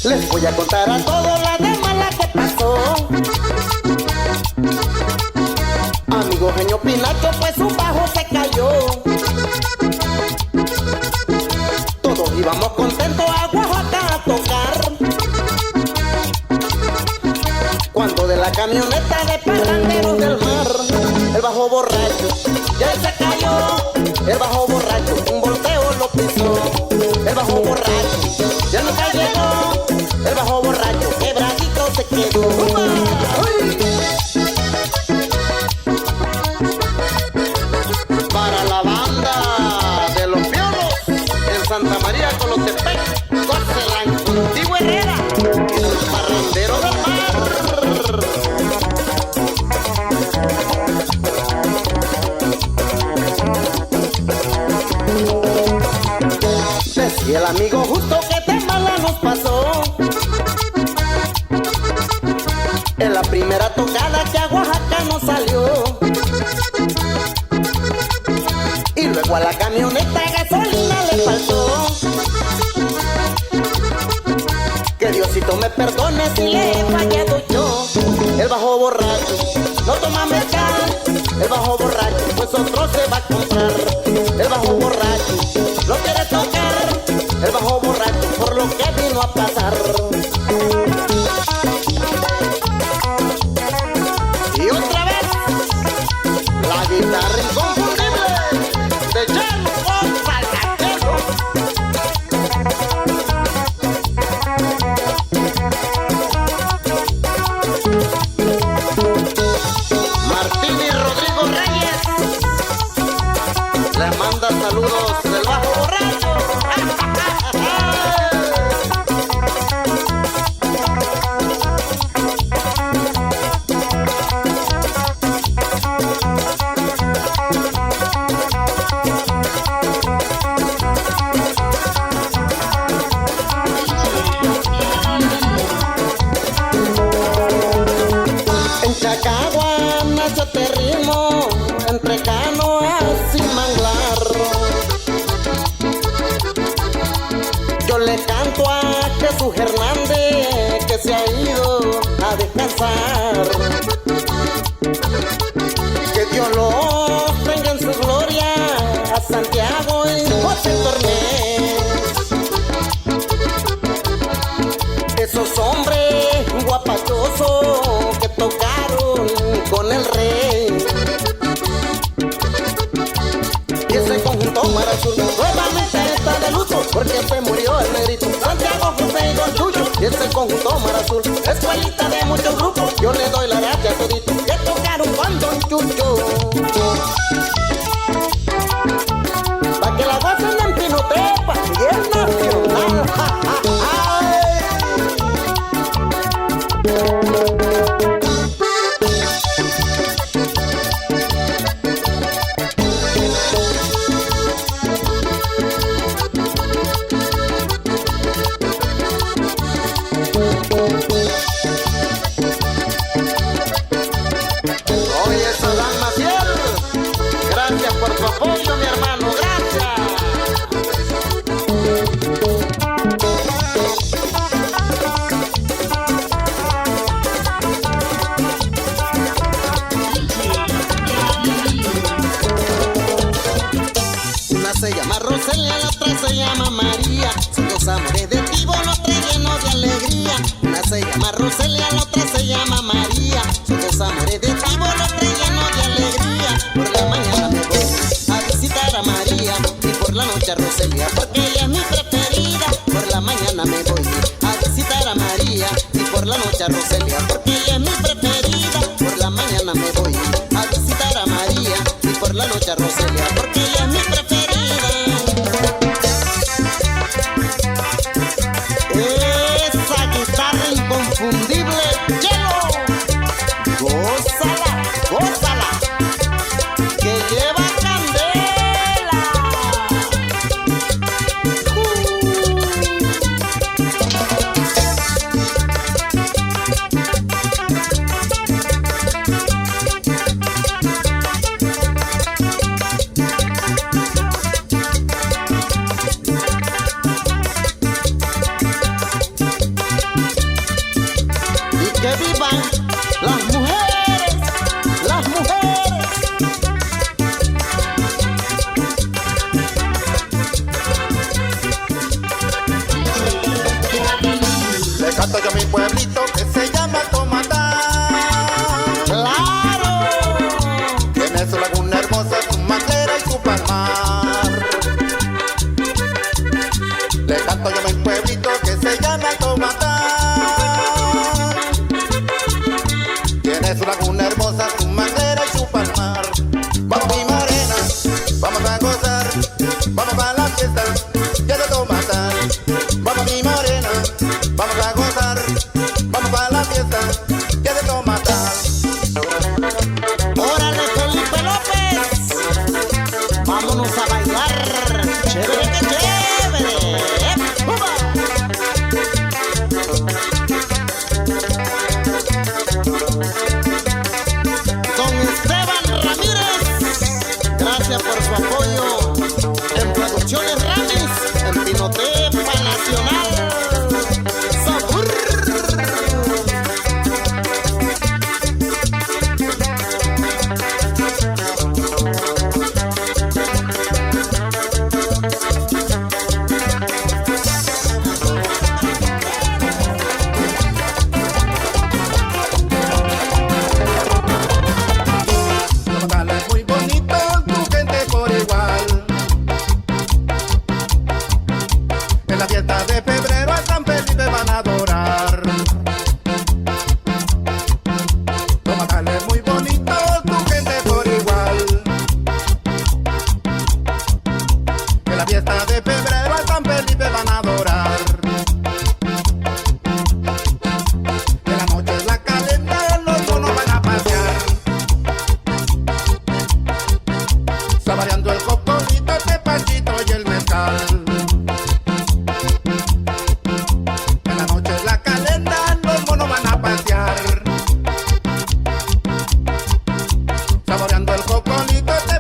Les voy a contar a todos la de mala que pasó. Amigo Genio Pinacho, pues su bajo se cayó. Todos íbamos contentos a Oaxaca a tocar, cuando de la camioneta de parranderos del mar, el bajo borracho ya se cayó. El bajo borracho un volteo lo pisó. El bajo borracho ya nunca llegó. El bajo borracho quebradito se quedó. Para la banda de los violos en Santa María Colotepec, Corcelán, Contigo Herrera y los parranderos del mar. Decía el amigo justo que de mala nos pasó en la primera tocada que a Oaxaca nos salió, y luego a la camioneta gasolina le faltó. Que Diosito me perdone si le he fallado yo. El bajo borracho no toma mezcal. El bajo borracho pues otro se va a comprar. El bajo borracho no quiere tocar. El bajo borracho por lo que vino a pasar. Y otra vez la guitarra inconfundible de Chelo González. Martín y Rodrigo Reyes le manda saludos del bajo borracho. En Chacagua nació este ritmo, entre canoas y manglar. Yo le canto a Jesús Hernández, que se ha ido a descansar. Que Dios los tenga en su gloria, a Santiago y José Tornés. Esos hombres guapachosos que tocaron con el rey. Y ese conjunto Mar Azul nuevamente está de luto, porque se murió el negrito Santiago, José y Don Chucho. Y ese conjunto Mar Azul, escuelita de muchos grupos, yo le doy la gracia a toditos que tocaron con Don Chucho. Pa' que la gocen en Pinotepa y es nacional. Oye, Sadam Maciel, gracias por tu apoyo, mi hermano, gracias. Una se llama Roselia, la otra se llama María. Son dos amores de tibo, los tres llenos de alegría. Una se llama Roselia, la otra se llama María. Son dos amores de tibo, los tres llenos de alegría. Por la mañana me voy a visitar a María y por la noche a Roselia, porque ella es mi preferida. Por la mañana me voy a visitar a María y por la noche a Roselia, porque ella es mi preferida. Por la mañana me voy a visitar a María y por la noche a Roselia, porque ella es mi preferida. Esa guitarra inconfundible, Chelo, gózala, gózala. apoyo en Producciones Ramis, en Pinotepa Nacional. ¡Sabor! En la fiesta de febrero a San Felipe van a adorar. Los macales muy bonitos, tu gente por igual. En la fiesta de febrero a San Felipe van a adorar. En la noche es la calenda, los monos van a pasear. Saboreando el cocolito, el tepachito y el mezcal. Saboreando el cocolito.